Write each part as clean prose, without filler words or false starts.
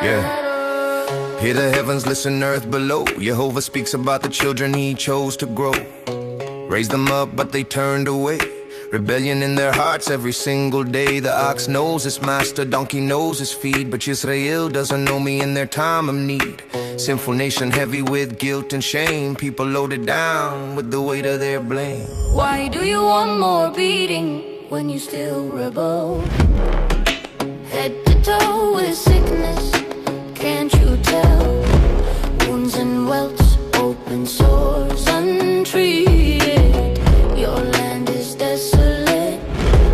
Yeah. Hear the heavens, listen earth below. Jehovah speaks about the children he chose to grow. Raised them up, but they turned away. Rebellion in their hearts every single day. The ox knows its master, donkey knows his feed, but Israel doesn't know me in their time of need. Sinful nation heavy with guilt and shame. People loaded down with the weight of their blame. Why do you want more beating when you still rebel? Head to toe with sickness, can't you tell? Wounds and welts, open sores, untreated. Your land is desolate,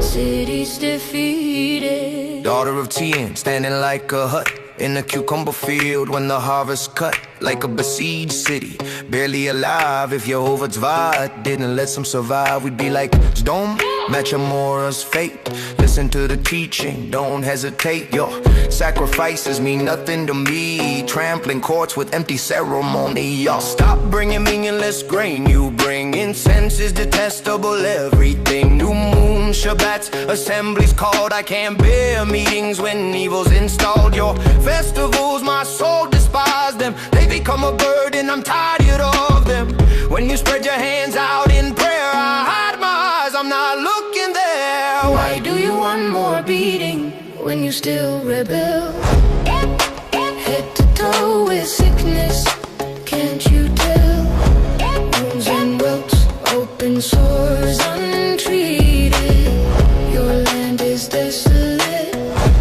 city's defeated. Daughter of Tien, standing like a hut in a cucumber field when the harvest cut. Like a besieged city, barely alive. If YHWH didn't let some survive, we'd be like Sdom, Mechamora's fate. Listen to the teaching, don't hesitate. Your sacrifices mean nothing to me. Trampling courts with empty ceremony. Y'all stop bringing meaningless grain. You bring incense is detestable. Everything new moon, Shabbats, assemblies called. I can't bear meetings when evil's installed. Your festivals, my soul despise them. They become a burden, I'm tired of them. When you spread your hands out in prayer, I hide my eyes, I'm not looking there. Why do you want more beating when you still rebel? Head to toe with sickness, can't you tell? Wounds and welts, open sores, untreated. Your land is desolate,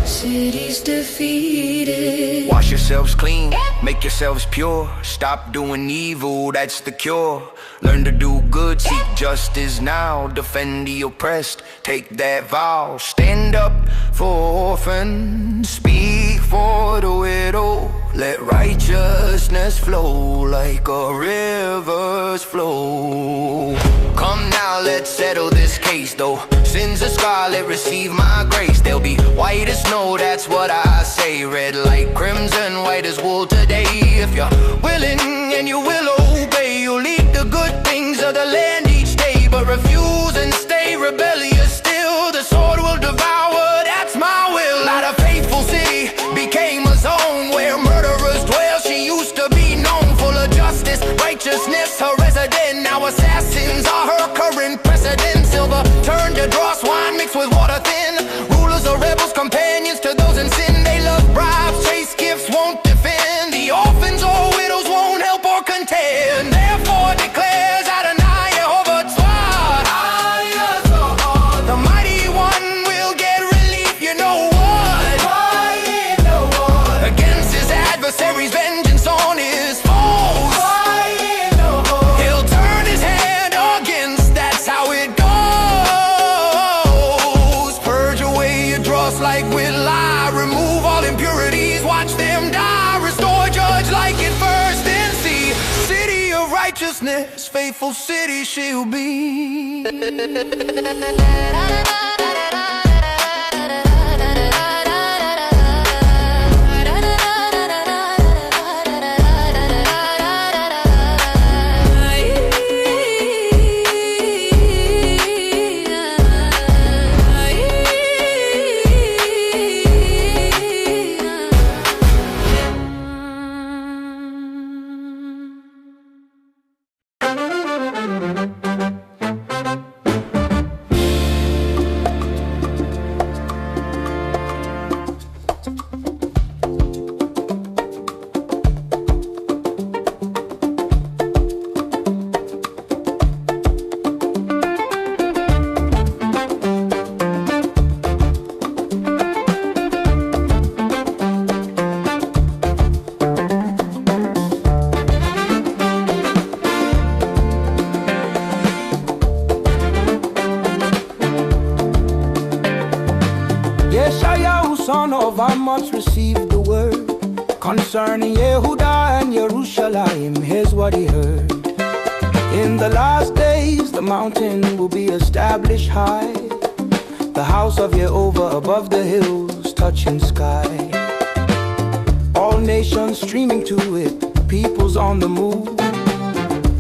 city's defeated. Wash yourselves clean, make yourselves pure. Stop doing evil, that's the cure. Learn to do good, seek justice now. Defend the oppressed, take that vow. Stand up for orphans, speak for the widow. Let righteousness flow like a river's flow. Come now, let's settle this case though. Sins of scarlet, receive my grace. They'll be white as snow, that's what I say. Red like crimson, white as wool today. If you're willing and you will obey, you'll eat the good things of the land each day. But refuse and stay rebellious still, the sword will devour, that's my will. Not a faithful city became a zone where murderers dwell. She used to be known, full of justice, righteousness, her resident. Now assassins are her current precedent. Silver turned to dross, wine mixed with water thin. Rulers are rebels, companions to those in sin. They love bribes, chase gifts, won't defend. The orphans or widows won't help or contend. Therefore declares Adonai YHWH, the mighty one will get relief, you know what? Against his adversaries, vengeance on his foes. He'll turn his hand against, that's how it goes. Purge away your dross like with lie. Remove all impurities, watch them die. Restore, judge like it first and see. City of righteousness, faithful city she'll be. Son of Amos received the word concerning Yehuda and Jerusalem. Here's what he heard. In the last days the mountain will be established high, the house of Jehovah above the hills touching sky. All nations streaming to it, peoples on the move.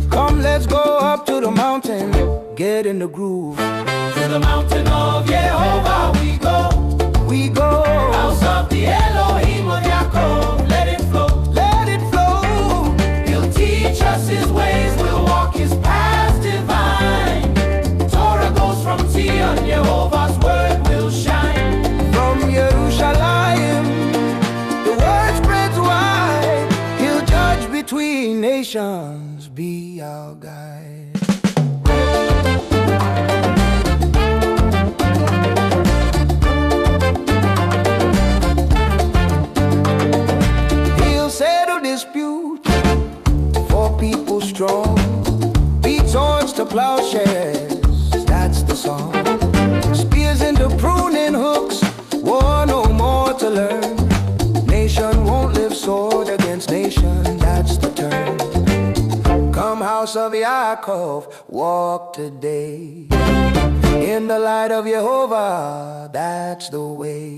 Come, let's go up to the mountain, get in the groove. To the mountain of Jehovah we go. We go. House of the Elohim of Yaakov. nations be our guide. He'll settle dispute for people strong, beat swords to plowshares, that's the song. Spears into pruning hooks, war no more to learn. Nation won't live sword against nation, that's the term. Come house of Yaakov, walk today in the light of Jehovah, that's the way.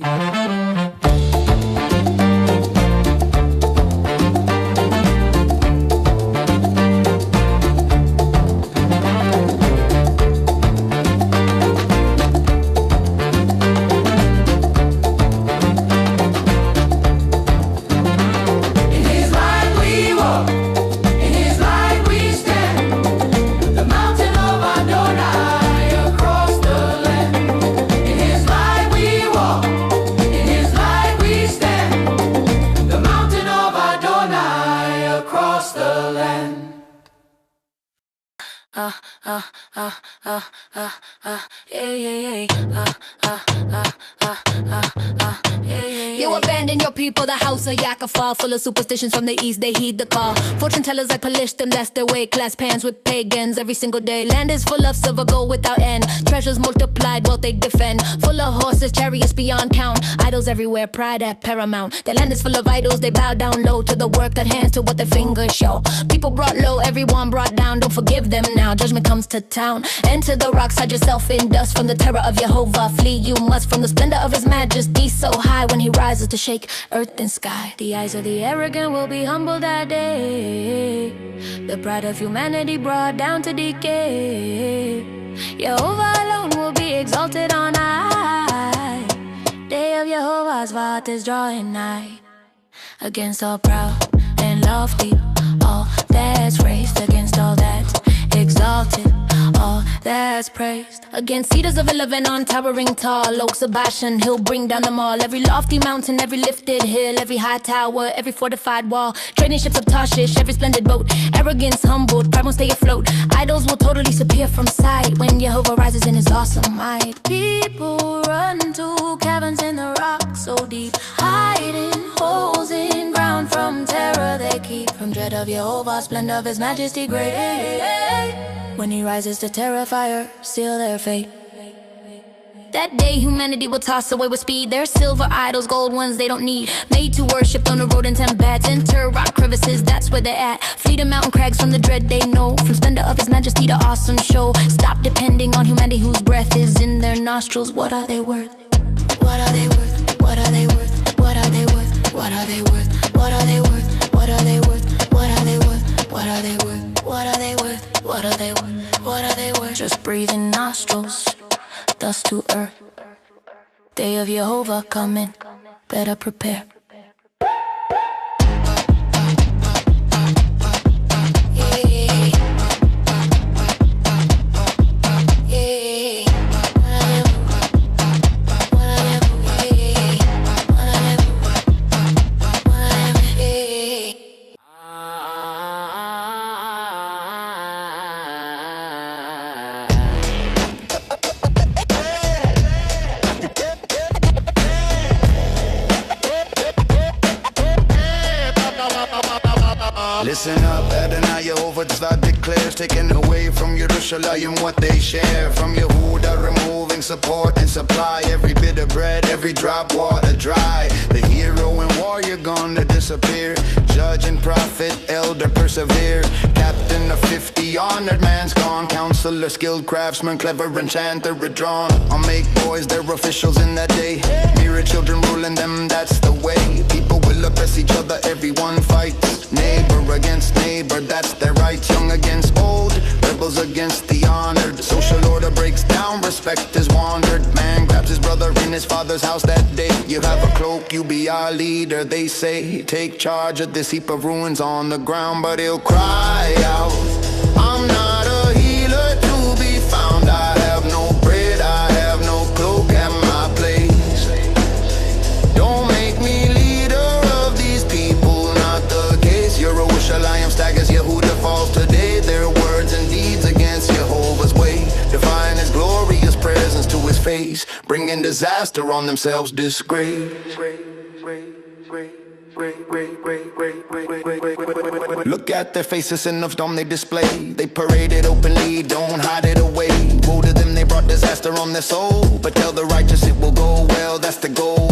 You abandon your people, the house of Yaakov, full of superstitions from the east, they heed the call. Fortune tellers, I polish them, that's their way. Class pans with pagans every single day. Land is full of silver, gold without end. Treasures multiplied, wealth they defend. Full of horses, chariots beyond count. Idols everywhere, pride at paramount. The land is full of idols, they bow down low to the work that hands to what their fingers show. People brought low, everyone brought down. Don't forgive them now, judgment comes to town. Enter the rocks, hide yourself in dust from the terror of Jehovah. Flee you must from the splendor of his majesty so high when he rises to shake earth and sky. The eyes of the arrogant will be humbled that day. The pride of humanity brought down to decay. Jehovah alone will be exalted on high. Day of Jehovah's wrath is drawing nigh. Against all proud and lofty, all that's raised, against all that's exalted, all that's praised. Against cedars of Lebanon towering tall, oaks of Bashan, he'll bring down them all. Every lofty mountain, every lifted hill, every high tower, every fortified wall. Trading ships of Tarshish, every splendid boat. Arrogance humbled, pride won't stay afloat. Idols will totally disappear from sight when Jehovah rises in his awesome might. People run to caverns in the rock so deep, hiding holes in ground from terror they keep. From dread of Jehovah, splendor of his majesty great. When he rises to terrify or seal their fate. That day humanity will toss away with speed their silver idols, gold ones they don't need. Made to worship on the road in 10 bats. Enter rock crevices, that's where they're at. Flee to mountain crags from the dread they know. From splendor of his majesty to awesome show. Stop depending on humanity whose breath is in their nostrils. What are they worth? What are they worth? What are they worth? What are they worth? What are they worth? What are they worth? What are they worth? What are they worth? What are they worth? What are they worth? What are they worth? What are they worth? Just breathing nostrils, dust to earth. Day of Jehovah coming, better prepare. Listen up, Adonai Jehovah, God declares, taking away from Jerusalem what they share. From Yehuda, removing support and supply. Every bit of bread, every drop water dry. The hero and warrior gonna disappear. Judge and prophet, elder persevere. Captain of 50, honored man's gone. Counselor, skilled craftsman, clever enchanter withdrawn. I'll make boys their officials in that day. Mirror children ruling them, that's the way. People will oppress each other, everyone fights. Neighbor against neighbor, that's their rights. Young against old, rebels against the honored. Social order breaks down, respect is wandered. Man grabs his brother in his father's house that day. You have a cloak, you be our leader, they say. Take charge of this heap of ruins on the ground, but he'll cry out, I'm not a healer to be found. I have no bread, I have no cloak at my place. Don't make me leader of these people, not the case. You're a wish, I am staggers, Yehuda. bringing disaster on themselves, disgrace. Look at their faces in of dome they display. They parade it openly, don't hide it away. Woe to them, they brought disaster on their soul. But tell the righteous it will go well, that's the goal.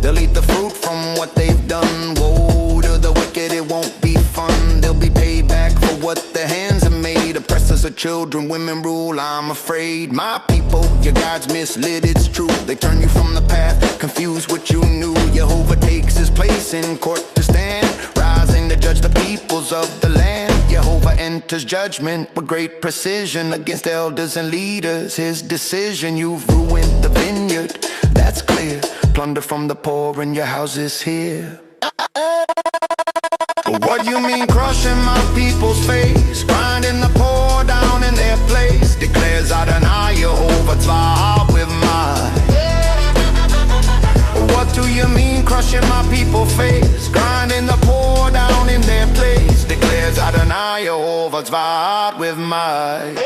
They'll eat the fruit from what they've done. Woe to the wicked, it won't be fun. They'll be paid back for what their hands have made. Oppressors of children, women rule, I'm afraid. My people, your God's misled, it's true. They turn you from the path, confuse what you knew. Jehovah takes his place in court to stand, rising to judge the peoples of the land. Jehovah enters judgment with great precision against elders and leaders. His decision, you've ruined the vineyard, that's clear. Plunder from the poor and your houses here. What you mean crushing my people's face? Grinding the poor down in their place. Declares Adonai Yehovah Tzva'ah with mine. What do you mean crushing my people's face? Grinding the poor down in their place. Declares Adonai Yehovah Tzva'ah with mine.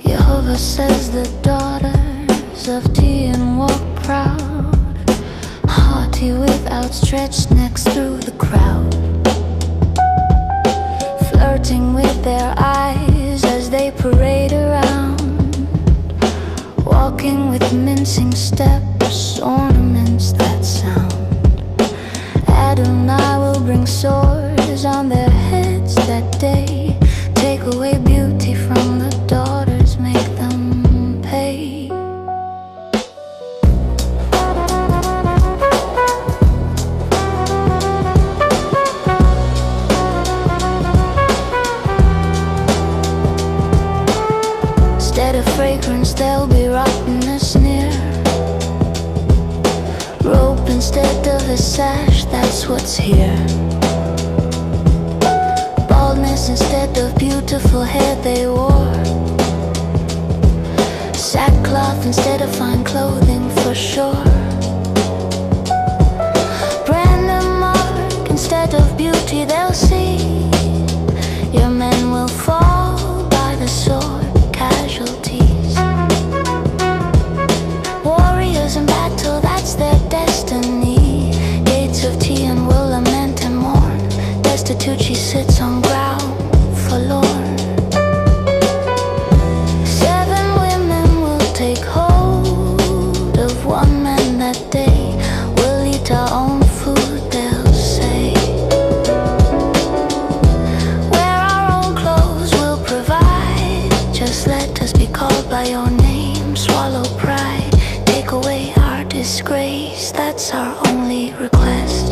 Jehovah says the daughters of Tian walk proud, haughty with outstretched necks through the crowd, flirting with their eyes as they parade around, walking with mincing steps, ornaments that sound. Adonai will bring swords on their heads that day, take away beauty from the daughters, make them pay. Instead of fragrance, there'll be rottenness near. Rope instead of a sash, that's what's here. Baldness instead of beautiful hair they wore. Sackcloth instead of fine clothing for sure. Brand a mark instead of beauty they'll see. Your men will fall by the sword, casualties. Warriors in battle, that's their destiny. Gates of Tian will lament and mourn. Destitute she sits on ground forlorn. 7 women will take hold of one man that day. We'll eat our own food, they'll say. Wear our own clothes, we'll provide. Just let us be called by your name. Swallow pride, take away our disgrace. That's our only request.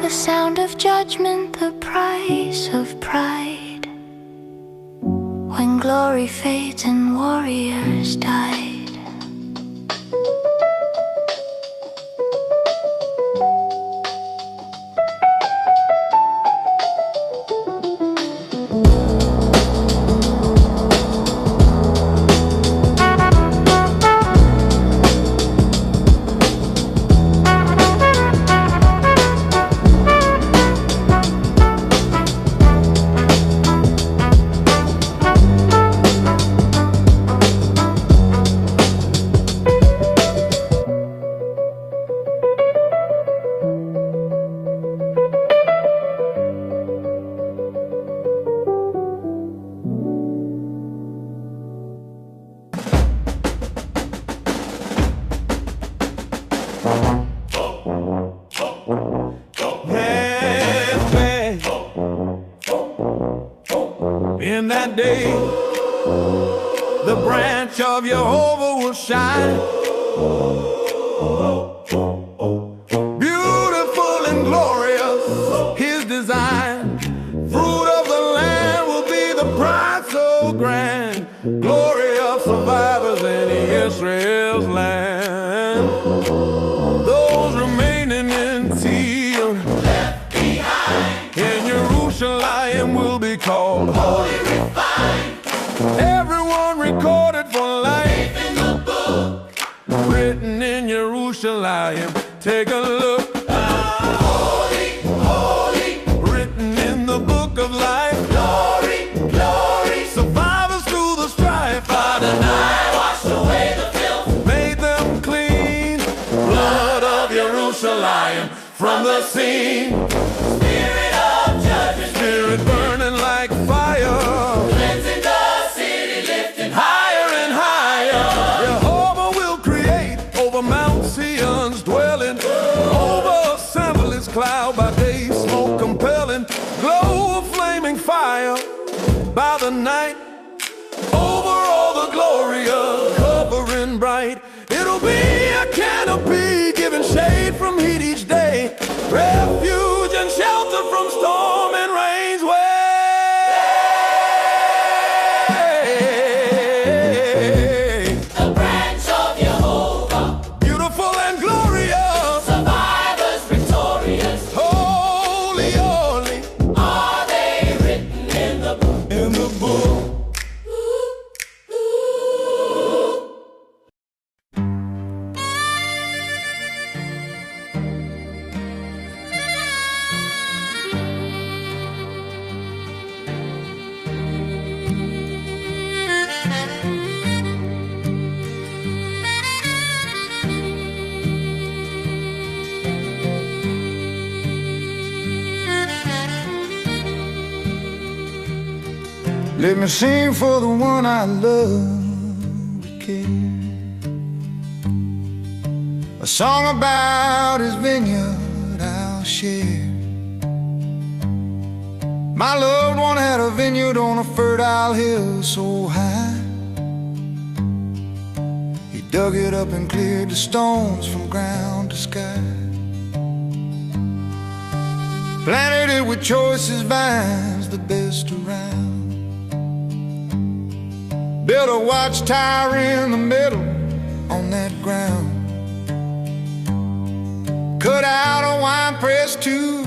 The sound of judgment, the price of pride. When glory fades and warriors died. In that day, the branch of Jehovah will shine, beautiful and glorious, his design. Fruit of the land will be the prize so grand, glory of survivors in Israel's land. Those remaining in Zion, left behind, in Jerusalem will be called holy, refined. Everyone recorded for life in the book, written in Jerusalem. Take a look. Holy, holy, written in the book of life. Glory, glory, survivors through the strife. By the night washed away the filth, made them clean. Blood of Jerusalem from the scene. Spirit of judgment, spirit burning like fire, cleansing the city, lifting higher and higher. Jehovah will create over Mount Zion's dwelling, over assembly's cloud by day, smoke compelling, glow of flaming fire by the night, over all the glory of covering bright. It'll be a canopy giving shade from heat each day, refuge and shelter from storm and rain's way. The branch of Jehovah, Beautiful and glorious, survivors victorious. holy, holy, Are they written in the book? in the book. Let me sing for the one I love, King. A song about his vineyard I'll share. My loved one had a vineyard on a fertile hill so high. He dug it up and cleared the stones from ground to sky. Planted it with choicest vines, the best around. Built a watchtower in the middle on that ground. Cut out a wine press too,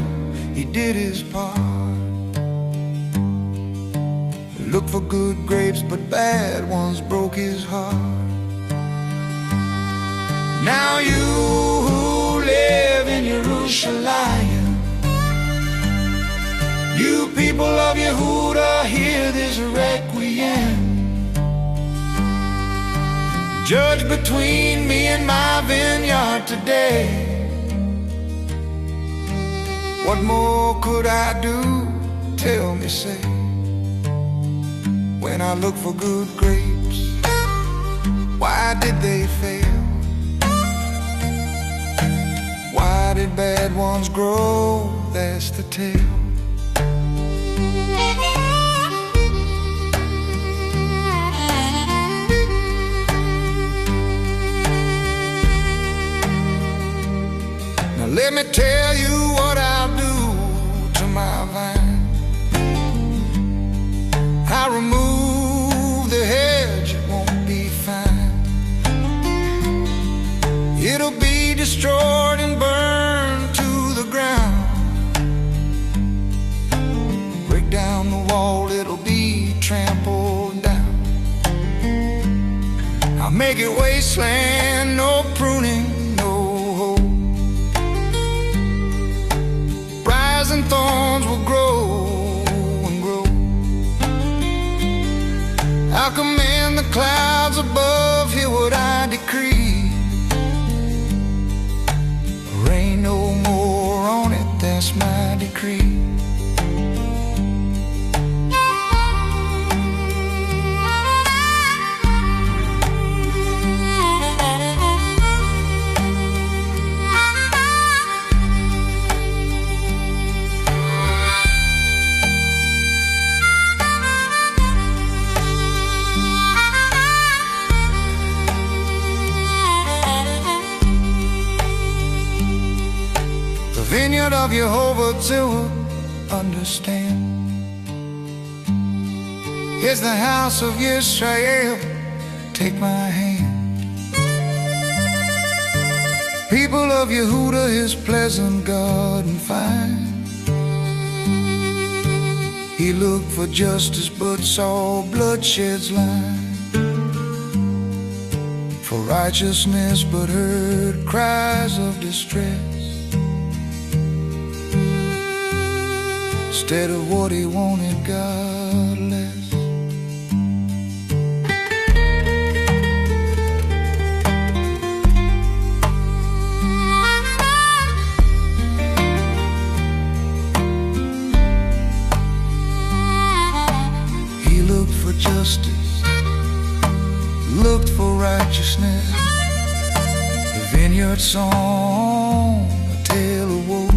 he did his part. Looked for good grapes, but bad ones broke his heart. Now you who live in Jerusalem, you people of Yehuda, hear this requiem. Judge between me and my vineyard today. What more could I do? Tell me, say. When I look for good grapes, why did they fail? Why did bad ones grow? That's the tale. Let me tell you what I'll do to my vine. I'll remove the hedge, it won't be fine. It'll be destroyed and burned to the ground. Break down the wall, it'll be trampled down. I'll make it wasteland, no pruning, and thorns will grow and grow. I'll command the clouds above, hear what I decree. Rain no more on it, that's my decree. vineyard of Jehovah to understand. Here's the house of Israel, take my hand. People of Yehuda, his pleasant garden find. He looked for justice but saw bloodshed's line, for righteousness but heard cries of distress. Instead of what he wanted, God less. He looked for justice, looked for righteousness. The vineyard song, a tale of woe.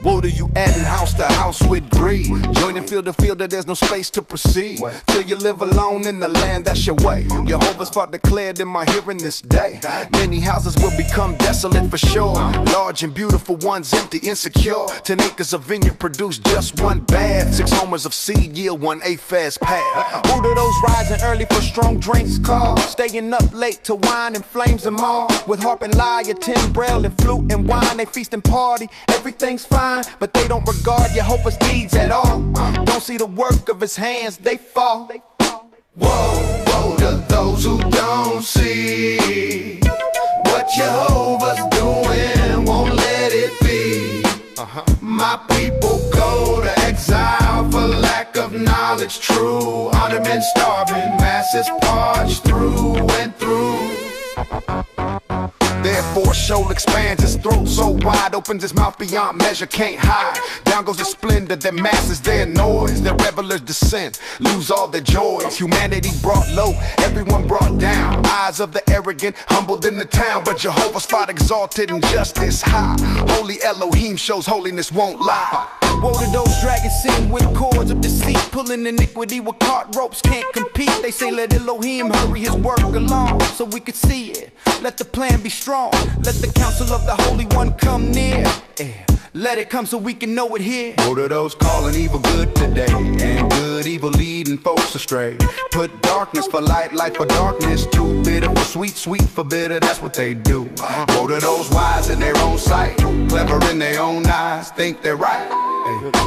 Woe to you adding house to house with greed, joining field to field that there's no space to proceed. Till you live alone in the land, that's your way. Jehovah's fought declared in my hearing this day. Many houses will become desolate for sure. Large and beautiful ones empty, insecure. 10 acres of vineyard produce just one bad. 6 homers of seed yield 1 fast pad. Who do those rising early for strong drinks call? Staying up late to wine and flames them all. With harp and lyre, timbrel and flute and wine. They feast and party, everything's fine, but they don't regard Jehovah's deeds at all. Don't see the work of his hands, they fall. Woe, woe to those who don't see what Jehovah's doing, won't let it be. My people go to exile for lack of knowledge true. Honor men starving, masses parched through and through. Therefore Shoal expands his throat so wide, opens his mouth beyond measure, can't hide. Down goes the splendor, their masses, their noise. Their revelers descend, lose all their joys. Humanity brought low, everyone brought down. Eyes of the arrogant, humbled in the town. But Jehovah's spot exalted and justice high. Holy Elohim shows holiness won't lie. Woe to those dragons sitting with cords of deceit, pulling iniquity with cart ropes, can't compete. They say let Elohim hurry his work along, so we could see it. Let the plan be strong, let the counsel of the Holy One come near. Let it come so we can know it here. Woe to those calling evil good today, and good evil leading folks astray. Put darkness for light, light for darkness. Too bitter for sweet, sweet for bitter, that's what they do. Woe to those wise in their own sight, clever in their own eyes, think they're right.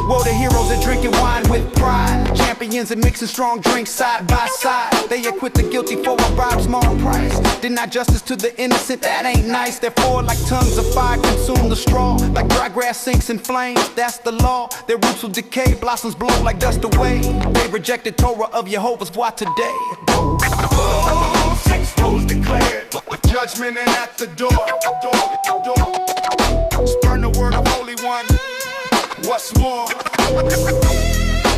Woe to heroes that drinking wine with pride, champions and mixing strong drinks side by side. They acquit the guilty for a bribe small price, deny justice to the innocent, that ain't nice. Therefore like tongues of fire consume the straw, like dry grass sinks in flames, that's the law. Their roots will decay, blossoms blow like dust away. They rejected Torah of Jehovah's Why today. Oh, 6 woes declared, judgment and at the door. Spurn the word of Holy One, what's more?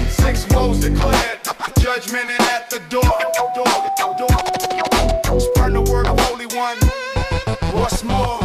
6 woes declared, judgment and at the door. Spurn the word of Holy One, what's more?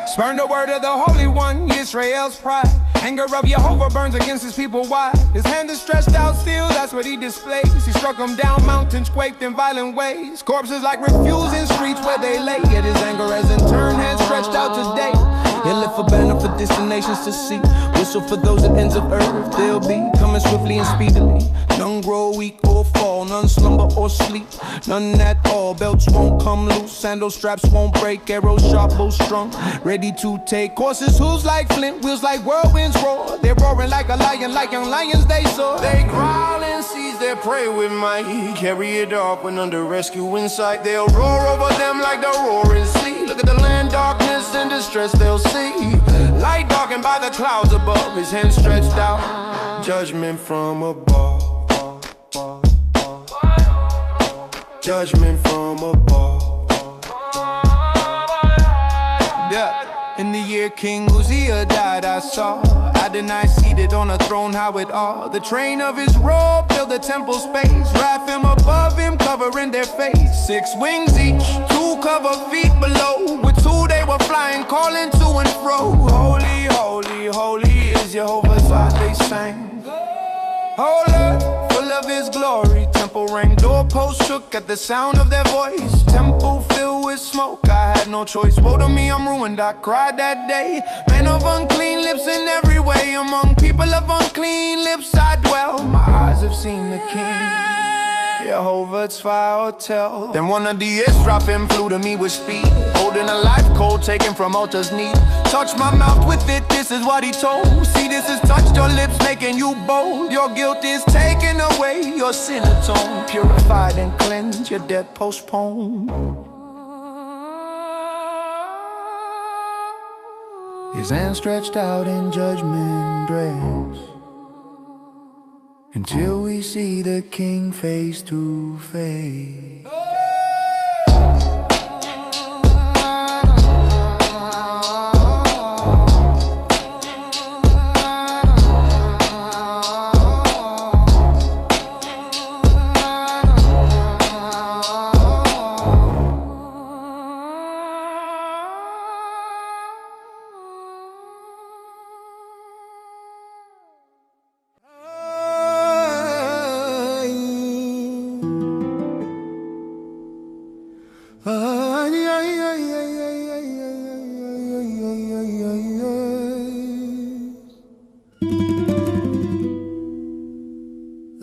Spurn the word of the Holy One, Israel's pride. Anger of Jehovah burns against his people wide. His hand is stretched out still, that's what he displays. He struck them down, mountains quaked in violent ways. Corpses like refuse in streets where they lay. Yet his anger has in turn hands stretched out today. He lift a banner for distant nations to see. Whistle for those at ends of earth, they'll be coming swiftly and speedily. None grow weak or fall, none slumber or sleep, none at all. Belts won't come loose, sandal straps won't break, arrows sharp, bow strung, ready to take. Horses hooves like flint, wheels like whirlwinds roar. They're roaring like a lion, like young lions they soar. They growl and seize their prey with might, carry it off when under rescue in sight. They'll roar over them like the roaring sea. Look at the land, darkness and distress they'll see. Light darkened by the clouds above, his hand stretched out, judgment from above. Judgment from above. Yeah, in the year King Uzziah died, I saw Adonai seated on a throne, how it all. The train of his robe filled the temple space. Raphim above him, covering their face. 6 wings each, 2 cover feet below. With 2 they were flying, calling to and fro. Holy, holy, holy is Jehovah's God, they sang. Holy, full of his glory. Temple rang, doorposts shook at the sound of their voice. Temple filled with smoke, I had no choice. Woe to me, I'm ruined, I cried that day. Man of unclean lips in every way. Among people of unclean lips I dwell. My eyes have seen the King, Jehovah's fire tell. Then one of the Israphim flew to me with speed, holding a life coal taken from altars neat. Touch my mouth with it, this is what he told. See, this has touched your lips, making you bold. Your guilt is taken away, your sin atoned. Purified and cleansed, your debt postponed. His hand stretched out in judgment dress, until we see the King face to face.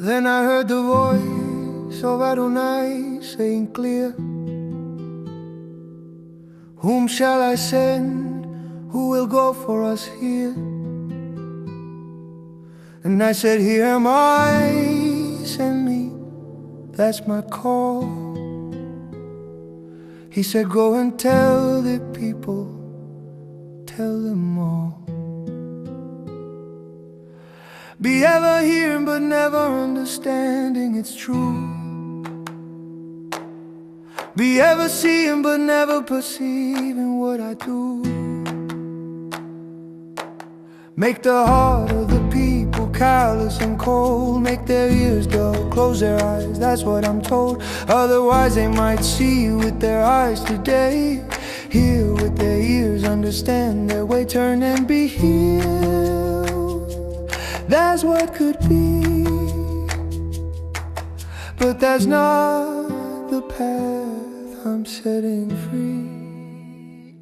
Then I heard the voice of Adonai saying clear, whom shall I send? Who will go for us here? And I said, here am I, send me, that's my call. He said, go and tell the people, tell them all. Be ever hearing but never understanding, it's true. Be ever seeing but never perceiving what I do. Make the heart of the people callous and cold. Make their ears dull, close their eyes, that's what I'm told. Otherwise they might see with their eyes today, hear with their ears, understand their way, turn and be healed. That's what could be, but that's not the path I'm setting free.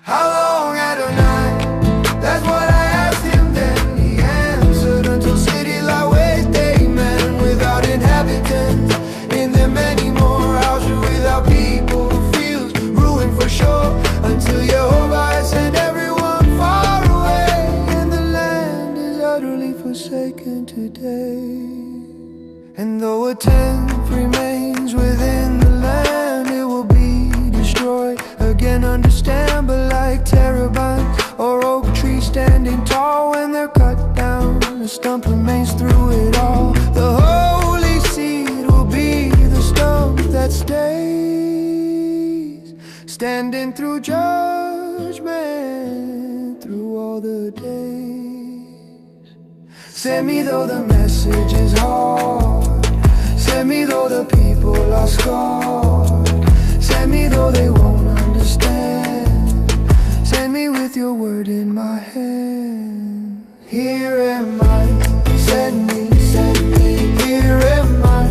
How long, Adonai? That's what I asked him then. He answered, until cities lie waste, amen. Without inhabitants in them anymore. House without people, fields ruined for sure. Until Jehovah has sent everyone far away, and the land is utterly forsaken today. And though a tenth remains within the land, it will be destroyed again, understand. But like terebinth or oak trees standing tall, when they're cut down, the stump remains through it all. The holy seed will be the stump that stays, standing through judgment, through all the days. Send me though the message is hard, send me though the people are scarred, send me though they won't understand, send me with your word in my hand. Here am I, send me, here am I,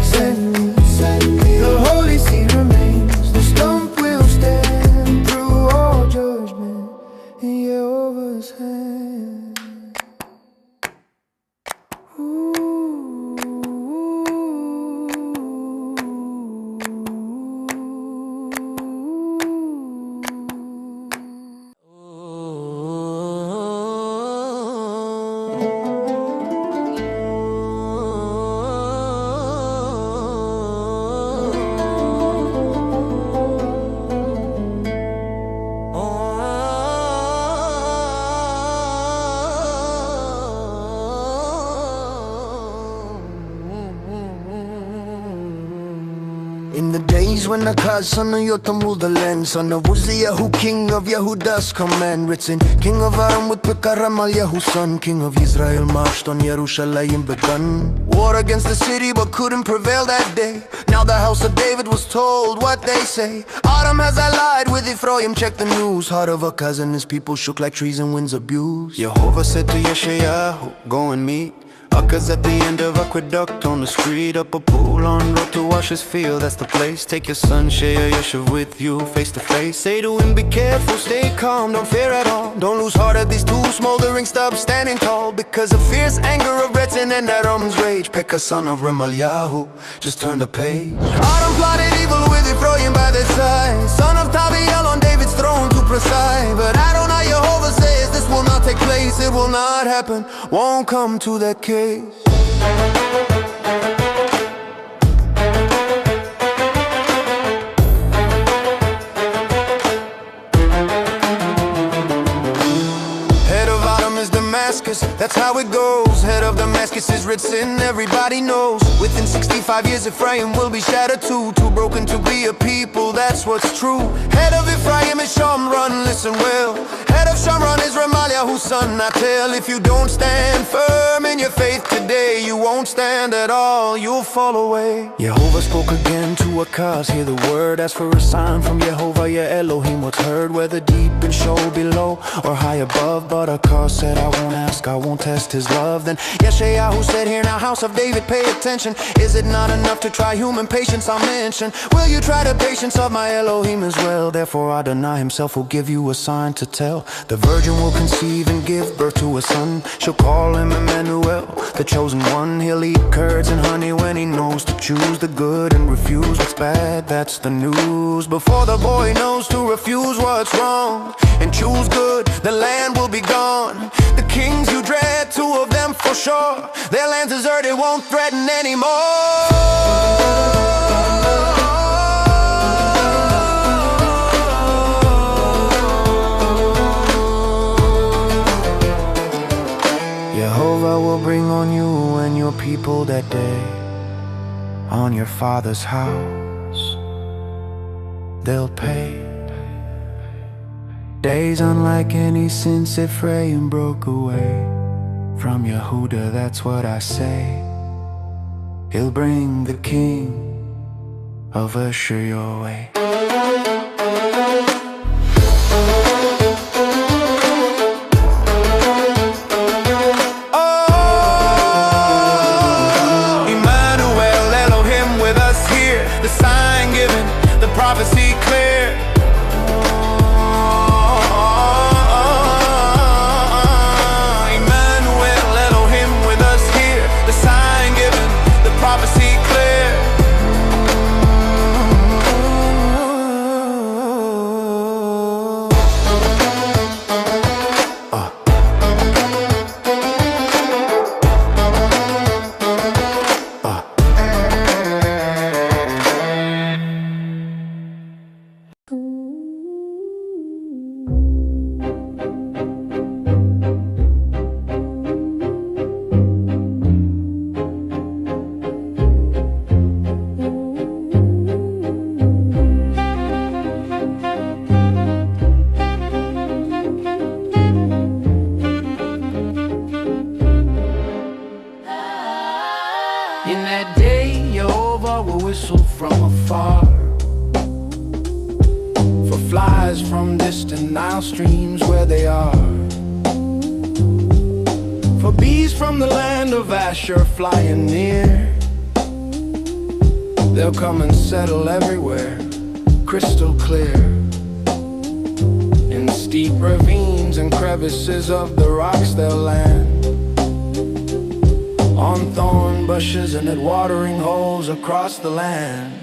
send me, the holy seed remains, the stump will stand through all judgment in Jehovah's hand. In the days when Akaz, son of Yotam, ruled the land, son of Uzziah, king of Yehuda's command, written, King of Aram with Pekaram al-Yahu, son, King of Israel, marched on Yerushalayim begun. War against the city, but couldn't prevail that day. Now the house of David was told what they say. Aram has allied with Ephraim, check the news. Heart of Akaz and his people shook like trees and winds abuse. Yehovah said to Yeshayahu, go and meet Akaz at the end of aqueduct on the street, up a pool on road to wash his field, that's the place. Take your son, share Yeshav with you, face to face. Say to him, be careful, stay calm, don't fear at all. Don't lose heart at these two smoldering stubs standing tall. Because of fierce anger of Retzin and Aram's rage, Pekah, son of Remaliahu, just turn the page. Aram plotted evil with Ephraim by their side, son of Tabiel on David's throne to preside. But Adonai Yehovah says this will not take place, it will not happen, won't come to that case. Head of Adam is Damascus, that's how it goes. Head of Damascus is Ritzin, everybody knows. Within 65 years Ephraim will be shattered too. Too broken to be a people, that's what's true. Head of Ephraim is Shamron, listen well. Head of Shamron is Remaliah's son. I tell, if you don't stand firm in your faith today, you won't stand at all, you'll fall away. Yehovah spoke again to Akaz, hear the word. Ask for a sign from Yehovah, your Elohim, what's heard. Whether deep and show below or high above. But Akaz said, I won't ask, I won't test his love. Then Yeshayahu said, hear now, house of David, pay attention. Is it not enough to try human patience? I'll mention, will you try the patience of my Elohim as well? Therefore Adonai himself will give you a sign to tell. The virgin will conceive and give birth to a son. She'll call him Immanuel, the chosen one. He'll eat curds and honey when he knows to choose the good and refuse what's bad, that's the news. Before the boy knows to refuse what's wrong and choose good, the land will be gone. The kings you dread, two of them for sure, their land's deserted, won't threaten anymore. Yehovah will bring on you and your people that day, on your father's house they'll pay. Days unlike any since Ephraim broke away from Yehuda, that's what I say. He'll bring the king of Asher your way. Prophecy clear. Immanuel, Elohim with us here. The sign given, the prophecy clear. In that day, Yehovah will whistle from afar, for flies from distant Nile streams where they are, for bees from the land of Asher flying near. They'll come and settle everywhere, crystal clear, in steep ravines and crevices of the rocks they'll land, on thorn bushes and at watering holes across the land.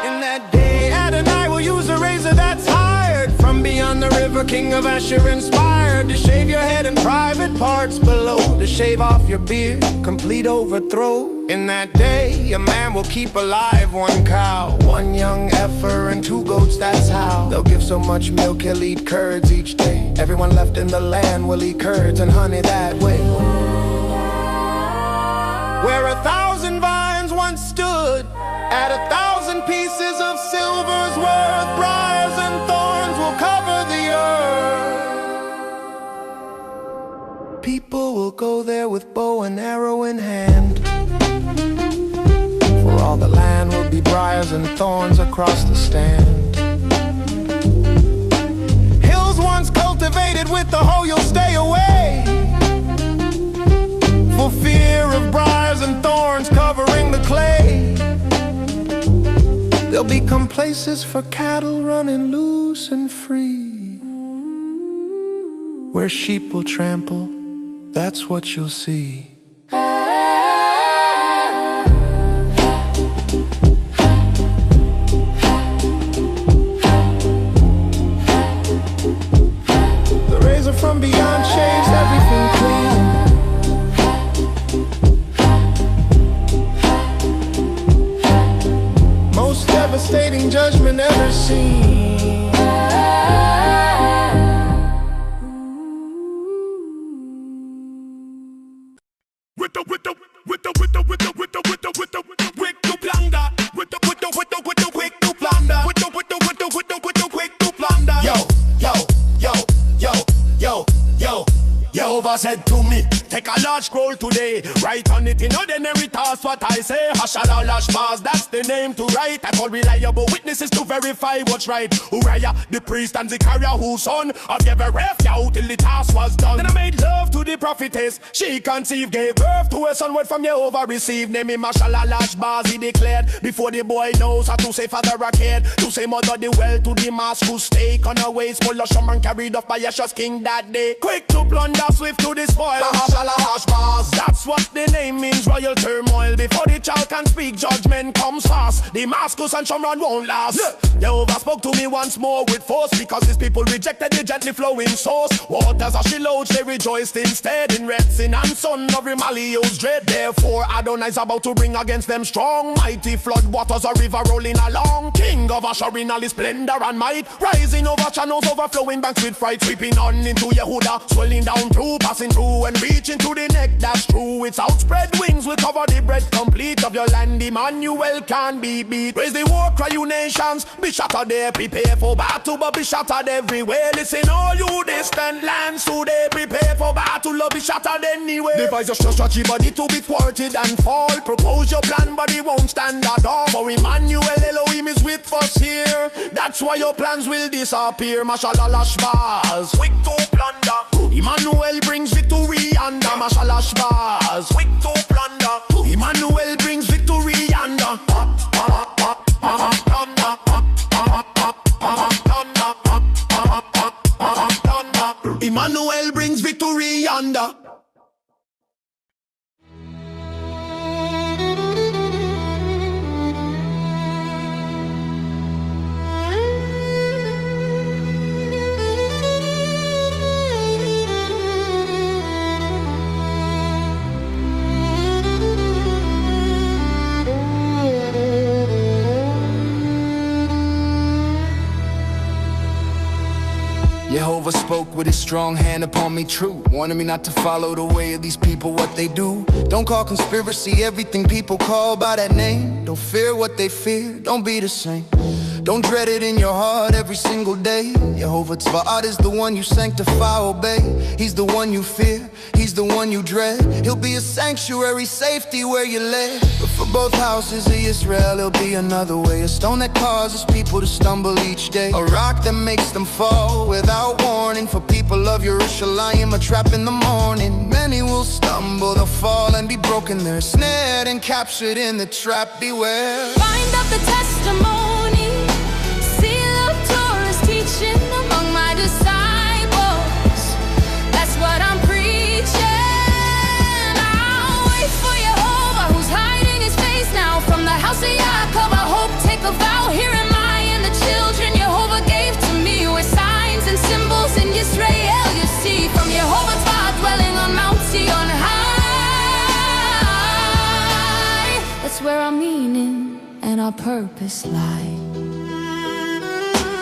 In that day, Adonai will use a razor that's hired from beyond the river, king of Asher inspired, to shave your head and private parts below, to shave off your beard, complete overthrow. In that day, a man will keep alive one cow, one young heifer and 2 goats, that's how. They'll give so much milk he'll eat curds each day. Everyone left in the land will eat curds and honey that way. Where 1,000 vines once stood, at will go there with bow and arrow in hand. For all the land will be briars and thorns across the stand. Hills once cultivated with the hoe, you'll stay away, for fear of briars and thorns covering the clay. There'll become places for cattle running loose and free, where sheep will trample, that's what you'll see. The razor from beyond shaves everything clean. Most devastating judgment ever seen. With the quick to plunder. With the quick to plunder. With the quick to plunder. Yo, Jehovah said to me, take a large scroll today, write on it in ordinary task what I say. Hashalalash, that's the name to write. I call reliable witnesses to verify what's right. Uriah, the priest, and Zechariah, whose son of Yebereth, out till the task was done. Then I made love to the prophetess, she conceived, gave birth to a son, word from Jehovah received. Name him Hashalalash, he declared, before the boy knows how to say father a kid, to say mother the well to Damascus, stake on her waist, full of shaman carried off by Yeshua's king that day. Quick to plunder, swift to the spoil. That's what the name means, royal turmoil. Before the child can speak, judgment comes fast. Damascus and Shomron won't last. Jehovah spoke to me once more with force, because his people rejected the gently flowing source. Waters are Shiloh, they rejoiced instead in Retzin and son of Remalios dread. Therefore Adonai's about to bring against them strong, mighty flood waters, a river rolling along. King of Asher in all his splendor and might, rising over channels, overflowing banks with fright, sweeping on into Yehuda, swelling down through, passing through and reaching to the neck. That's true, its outspread wings will cover the breadth complete of your land. Immanuel can't be beat. Raise the war cry, you nations, be shattered there, prepare for battle, but be shattered everywhere. Listen, all you distant lands today, prepare for battle, or be shattered anywhere. Devise your strategy, body to be thwarted and fall. Propose your plan, but it won't stand at all. For Immanuel, Elohim is with us here. That's why your plans will disappear. Mashallah bars, quick to plunder. Immanuel brings victory under Mashallah bars, quick to plunder. Immanuel brings victory under. Immanuel brings victory under. Jehovah spoke with his strong hand upon me true, warning me not to follow the way of these people, what they do. Don't call conspiracy everything people call by that name. Don't fear what they fear, don't be the same. Don't dread it in your heart every single day. Jehovah Tzva'at is the one you sanctify, obey. He's the one you fear, he's the one you dread. He'll be a sanctuary, safety where you lay. But for both houses of Israel, he'll be another way. A stone that causes people to stumble each day. A rock that makes them fall without warning. For people of Yerushalayim, a trap in the morning. Many will stumble, they'll fall and be broken. They're snared and captured in the trap, beware. Find out the testimony, seal of Torah's teaching among my disciples. That's what I'm preaching. I'll wait for Jehovah, who's hiding his face now from the house of Yaakov. I hope, take a vow, here am I and the children Jehovah gave to me. We're signs and symbols in Israel, you see, from Jehovah's Tzva'at dwelling on Mount Zion high. That's where our meaning and our purpose lie.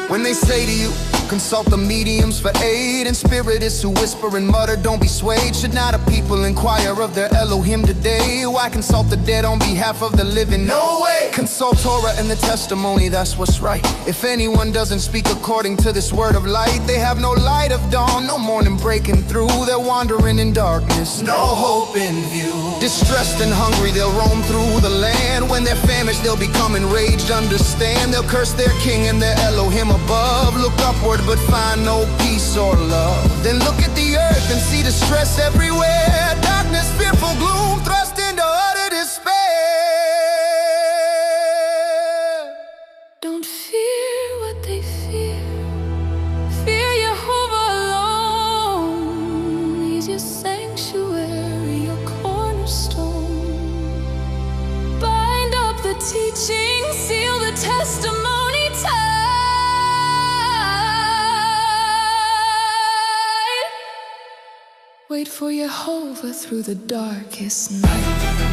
When they say to you, Consult the mediums for aid, and spiritists who whisper and mutter, don't be swayed. Should not a people inquire of their Elohim today? Why consult the dead on behalf of the living? No way! Consult Torah and the testimony, that's what's right. If anyone doesn't speak according to this word of light, they have no light of dawn, no morning breaking through. They're wandering in darkness, no hope in view. Distressed and hungry, they'll roam through the land. When they're famished, they'll become enraged, understand. They'll curse their king and their Elohim above. Look upward but find no peace or love. Then look at the earth and see distress everywhere. Darkness, fearful gloom, thrust into utter despair. Don't fear what they fear. Fear Jehovah alone. He's your sanctuary, your cornerstone. Bind up the teaching, seal the testimony tight. Wait for Jehovah through the darkest night.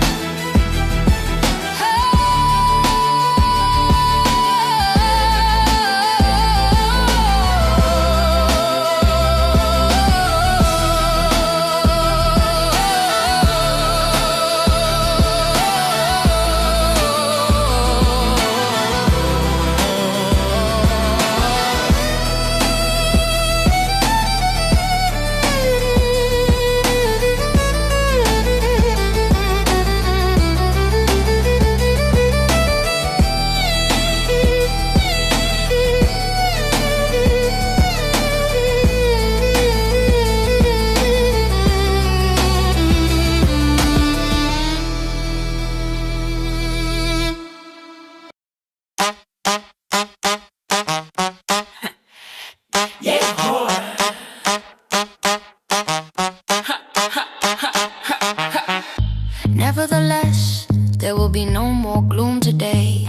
Nevertheless, there will be no more gloom today.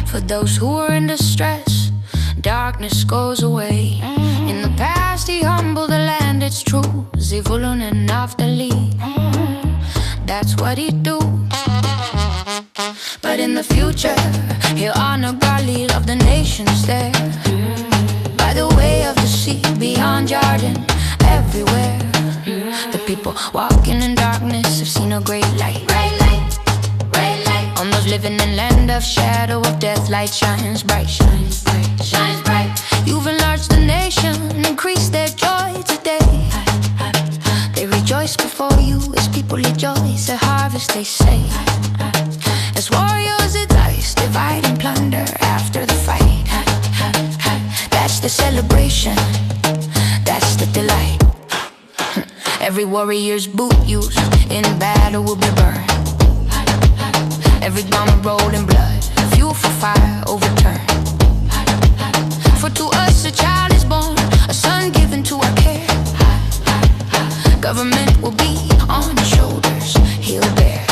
For those who are in distress, darkness goes away. In the past he humbled the land, it's true. Zevulun and Naphtali, that's what he'd do. But in the future, he'll honor Galil of the nations there. By the way of the sea, beyond Jordan, everywhere. The people walking in darkness have seen a great light. Bright light, bright light. On those living in land of shadow of death, light shines bright, shines bright, shines bright. You've enlarged the nation, increased their joy today. They rejoice before you as people rejoice at harvest, they say. As warriors at dice, divide and plunder after the fight. That's the celebration, that's the delight. Every warrior's boot used in battle will be burned. Every garment rolled in blood, fuel for fire overturned. For to us a child is born, a son given to our care. Government will be on his shoulders, he'll bear.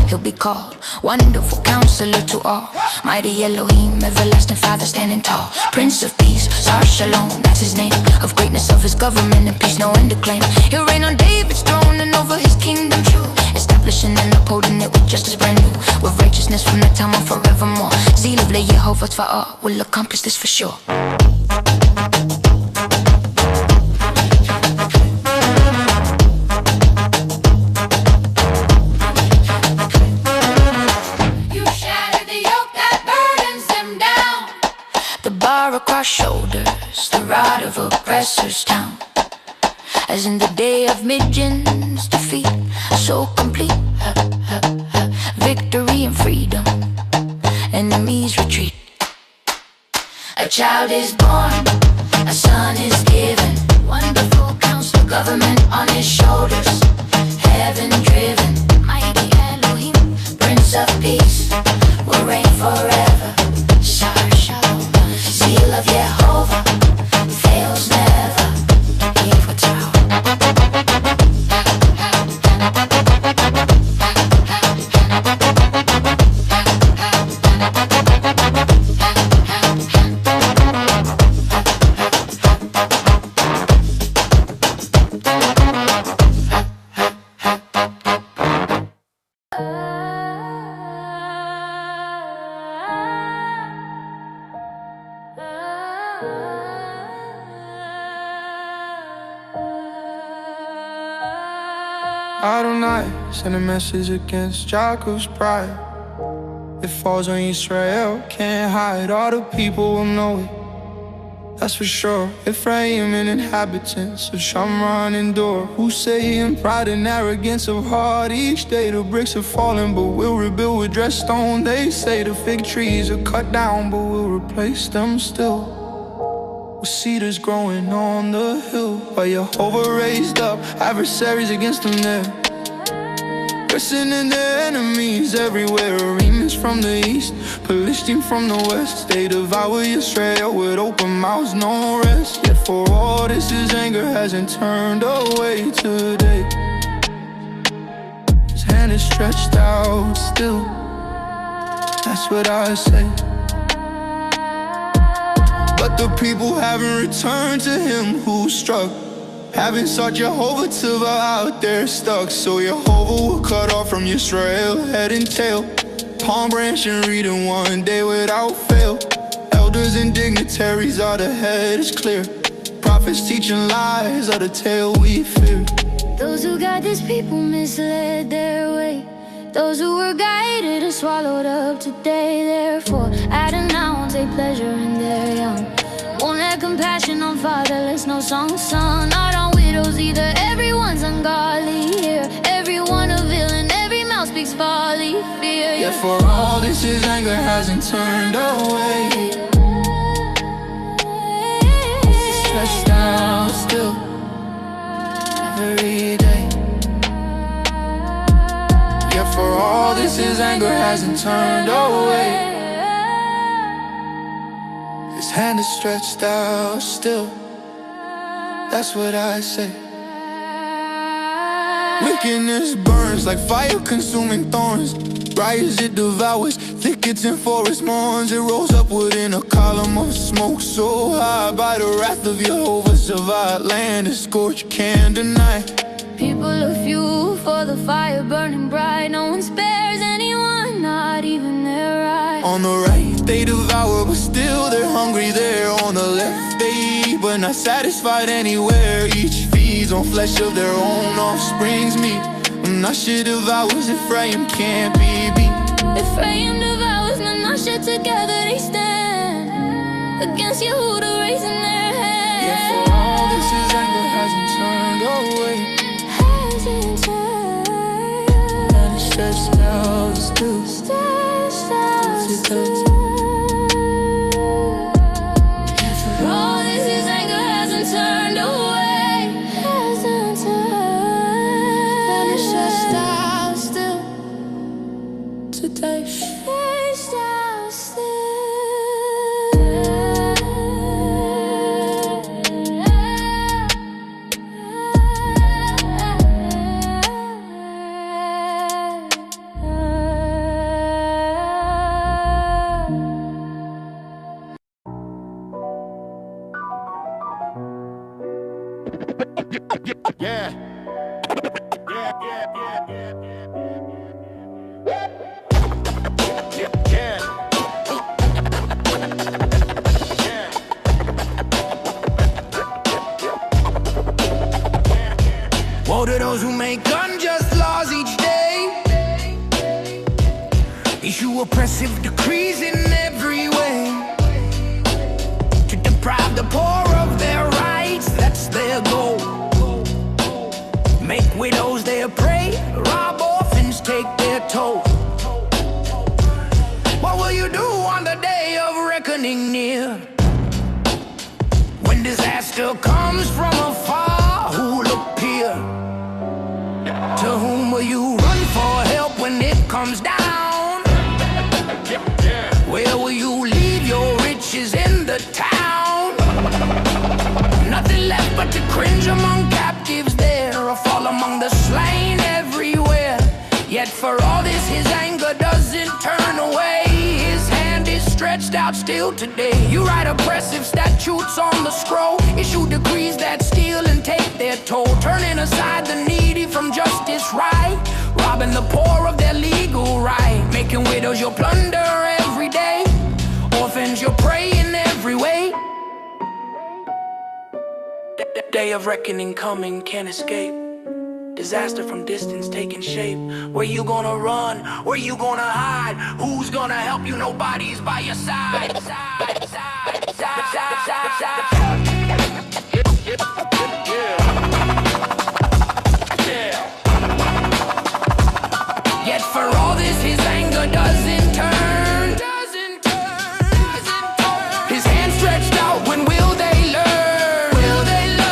He'll be called Wonderful Counselor to all, Mighty Elohim, Everlasting Father standing tall. Prince of Peace, Sar Shalom, that's his name. Of greatness of his government and peace, no end to claim. He'll reign on David's throne and over his kingdom true, establishing and upholding it with justice brand new, with righteousness from that time on forevermore. Zeal of Yehovah Tzva'ah will accomplish this for sure. Across shoulders, the rod of oppressors down. As in the day of Midian's defeat, so complete. Victory and freedom, enemies retreat. A child is born, a son is given. Wonderful Counselor, government on his shoulders. Heaven driven, mighty Elohim, Prince of Peace, will reign forever. Shar Shalom, Zeal of Yehovah fails never. Adonai send a message against Jacob's pride. It falls on Israel, can't hide. All the people will know it, that's for sure. Ephraim and inhabitants of Shamron endure, who say in pride and arrogance of heart, each day the bricks are falling, but we'll rebuild with dressed stone. They say the fig trees are cut down, but we'll replace them still with cedars growing on the hill. But Jehovah raised up adversaries against them there, pressing their enemies everywhere. Arameans from the east, Philistine from the west, they devour Israel with open mouths, no rest. Yet for all this his anger hasn't turned away today. His hand is stretched out still, that's what I say. But the people haven't returned to him who struck, haven't sought Jehovah till they're out there stuck. So Jehovah will cut off from Israel head and tail, palm branch and reading one day without fail. Elders and dignitaries are the head is clear, prophets teaching lies are the tale we fear. Those who got this people misled their way, those who were guided and swallowed up today. Therefore Adonai won't take pleasure in their young, won't let compassion on fatherless, no song sung. Not on widows either, everyone's ungodly here. Everyone a villain, every mouth speaks folly, fear. Yet for all this his anger hasn't turned away. He's stretched out still every day. Yet for all this his anger hasn't turned away. His hand is stretched out still, that's what I say. Wickedness burns like fire consuming thorns, bright as it devours thickets and forest mourns. It rolls upward in a column of smoke so high, by the wrath of Jehovah's divide. Land is scorched, can't deny. People are fuel for the fire burning bright, no one spares anyone, not even their right. On the right they devour, but still they're hungry there. On the left they eat, but not satisfied anywhere. Each feeds on flesh of their own offspring's meat. Menashe devours, Ephraim can't be beat. Ephraim devours, Menashe together they stand against Yehuda raising their hand. Yet for all this his anger hasn't turned away, Hasn't turned, and it's stretched out still, stretched out still. For all this his anger hasn't turned away, hasn't turned, and it's stretched out still today. Stretched out still. Yeah. Woe to those who make unjust laws each day, issue oppressive decrees in every way, to deprive the poor of their rights, that's their goal. Make widows their prey, rob orphans, take their toll. What will you do on the day of reckoning near? When disaster comes from afar, who'll appear? To whom will you run for help when it comes down? Where will you leave your riches in the town? Nothing left but to cringe among captives there, or fall among the slain everywhere. Yet for all this his anger doesn't turn away, his hand is stretched out still today. You write oppressive statutes on the scroll, issue decrees that steal and take their toll, turning aside the needy from justice right, robbing the poor of their legal right, making widows your plunder every day, orphans your prey in every way. The day of reckoning coming, can't escape. Disaster from distance taking shape. Where you gonna run? Where you gonna hide? Who's gonna help you? Nobody's by your side. Yet for all this, his anger doesn't turn. His hand stretched out, when will they learn? Will they learn?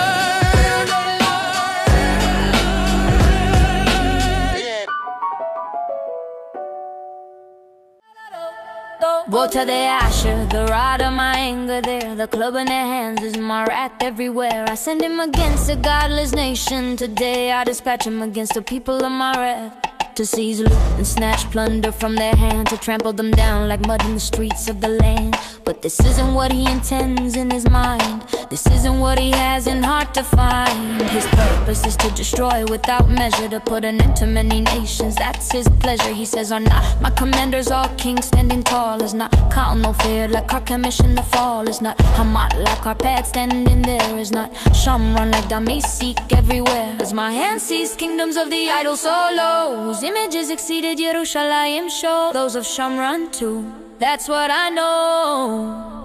Woe to the Asher, the rod of my anger there. The club in their hands is my wrath everywhere. I send him against a godless nation. Today I dispatch him against the people of my wrath. To seize loot and snatch plunder from their hand, to trample them down like mud in the streets of the land. But this isn't what he intends in his mind. This isn't what he has in heart to find. His purpose is to destroy without measure, to put an end to many nations. That's his pleasure. He says, are not my commanders all kings standing tall? Is not Kal no fear like our commission to fall? Is not Hamat like our path standing there? Is not Shamron like Damascus everywhere? As my hand sees kingdoms of the idol solos, images exceeded Yerushalayim show. Those of Shamron too, that's what I know.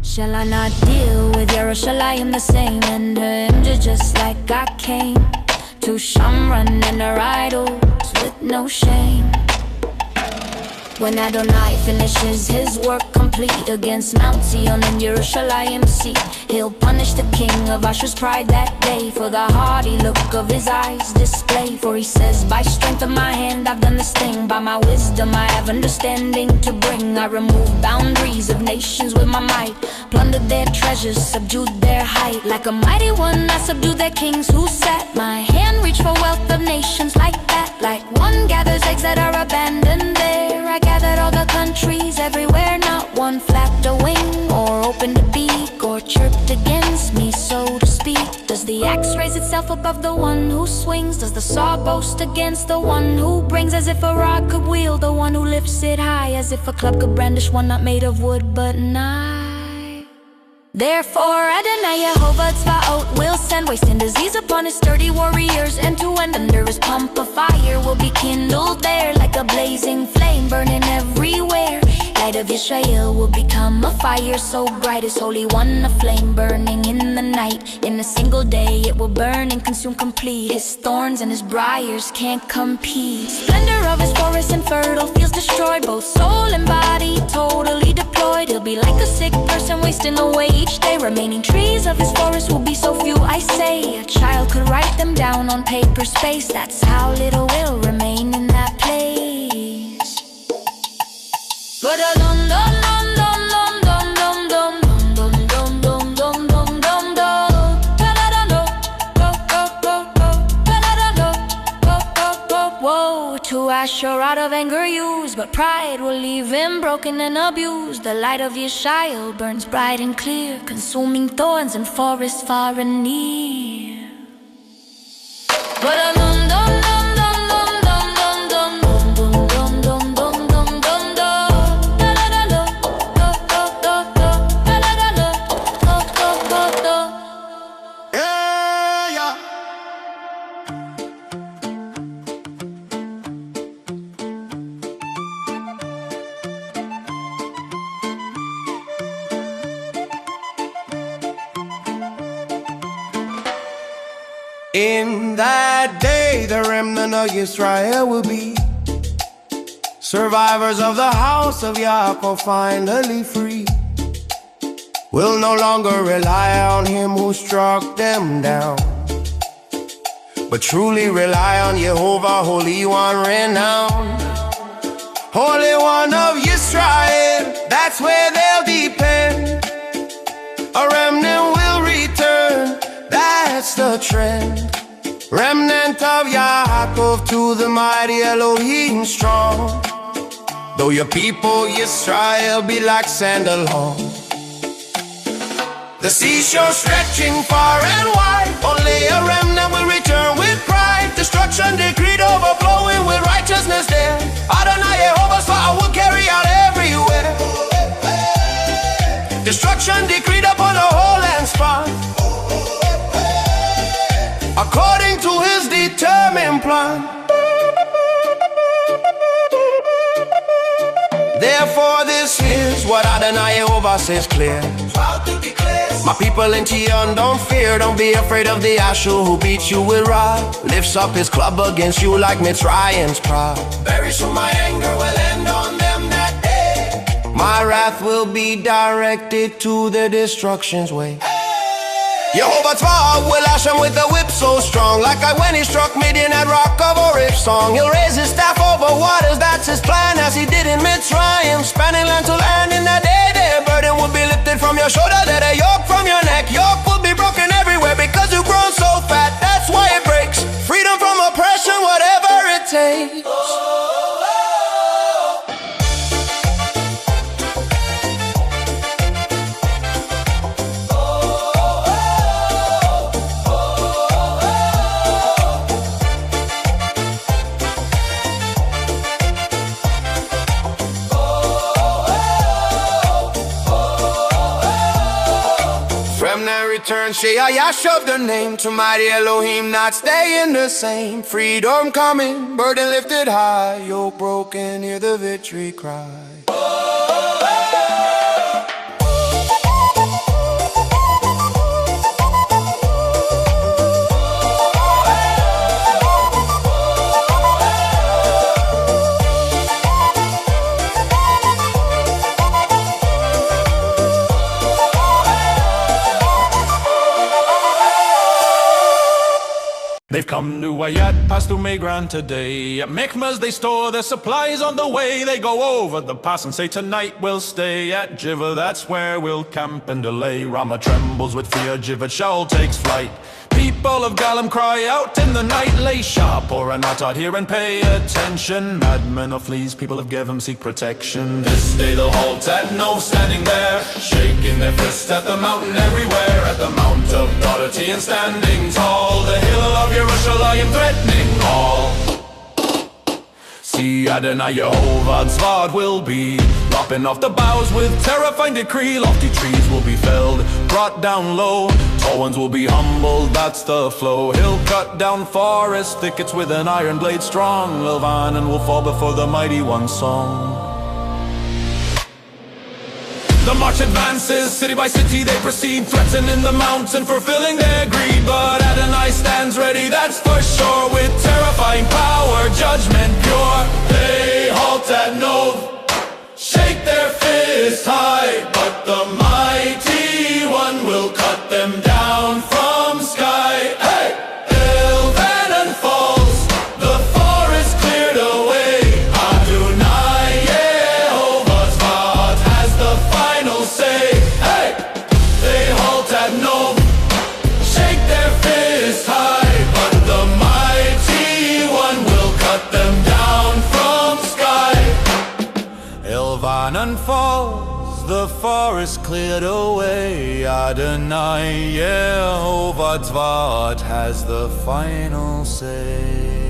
Shall I not deal with Yerushalayim the same, and her images just like I came to Shamron and her idols with no shame? When Adonai finishes his work complete against Mount Zion and Yerushalayim seat, he'll punish the king of Asher's pride that day for the haughty look of his eyes display. For he says, by strength of my hand I've done this thing, by my wisdom I have understanding to bring. I removed boundaries of nations with my might, plundered their treasures, subdued their height. Like a mighty one I subdued their kings who sat. My hand reached for wealth of nations like that. Like one gathers eggs that are abandoned there, I gathered all the countries everywhere. Not one flapped a wing or opened a beak or chirped against me, so to speak. Does the axe raise itself above the one who swings? Does the saw boast against the one who brings? As if a rod could wield the one who lifts it high, as if a club could brandish one not made of wood but knife. Therefore Adonai Yehovah Tzvaot will send waste and disease upon his sturdy warriors, and to end under his pump a fire will be kindled there, like a blazing flame burning everywhere. Light of Israel will become a fire so bright, as Holy One a flame burning in the night. In a single day it will burn and consume complete. His thorns and his briars can't compete. Splendor of his forests and fertile fields destroyed, both soul and body totally deployed. He'll be like a sick person wasting away each day. Remaining trees of his forest will be so few, I say a child could write them down on paper space. That's how little will remain in that place. Woe to Asher out of anger used, but pride will leave him broken and abused. The light of Yeshael burns bright and clear, consuming thorns and forests far and near. In that day, the remnant of Israel will be survivors of the house of Yaakov, finally free. Will no longer rely on him who struck them down, but truly rely on Jehovah, Holy One renowned. Holy One of Israel, that's where they'll depend. A remnant will return, that's the trend. Remnant of Yaakov, to the mighty Elohim strong. Though your people Yisrael be like sandal long, the seashore stretching far and wide, only a remnant will return with pride. Destruction decreed, overflowing with righteousness there. Adonai Yehovah's fire will carry out everywhere. Destruction decreed upon the whole land spot, according to to his determined plan. Therefore this is what Adonai Jehovah says clear. My people in Zion, don't fear, don't be afraid of the Asher who beats you with rod. Lifts up his club against you like Mitzrayim's proud. Very soon my anger will end on them that day. My wrath will be directed to their destruction's way. Jehovah Tzva'ah will lash him with a whip so strong, like when he struck Midian at Rock of Orif song. He'll raise his staff over waters, that's his plan, as he did in Mitzrayim, spanning land to land. In that day their burden will be lifted from your shoulder, that a yoke from your neck. Yoke will be broken everywhere because you've grown so fat, that's why it breaks. Freedom from oppression, whatever it takes. Remnant return, Sheayash of the name, to mighty Elohim, not staying the same. Freedom coming, burden lifted high, yoke broken, hear the victory cry. They've come to Wayat, passed through Migran today. At Michmas they store their supplies on the way. They go over the pass and say tonight we'll stay at Jiva, that's where we'll camp and delay. Rama trembles with fear, Jiva Shaul takes flight. People of Galam cry out in the night. Lay sharp or are not out here and pay attention. Madmen or fleas, people of Gevim seek protection. This day they'll halt at Nov, standing there, shaking their fists at the mountain everywhere. At the Mount of Doherty and standing tall, the hill of Yerushalayim threatening all. See Adonai Yehovah Tzva'at will be lopping off the boughs with terrifying decree. Lofty trees will be felled, brought down low. Tall ones will be humbled, that's the flow. He'll cut down forest thickets with an iron blade strong. Lilvanan will fall before the mighty one's song. The march advances, city by city they proceed, threatening the mountain, fulfilling their greed. But Adonai stands ready, that's for sure, with terrifying power, judgment pure. They halt at Nov, shake their fists high, but the mighty one will cut them down from sky. Hey! Ilvanan falls, the forest cleared away. Adonai Yehovah Tzva'at has the final say. Hey! They halt at Nov, shake their fists high, but the mighty one will cut them down from sky. Ilvanan falls, the forest cleared away. Adonai Yehovah Tzva'at has the final say.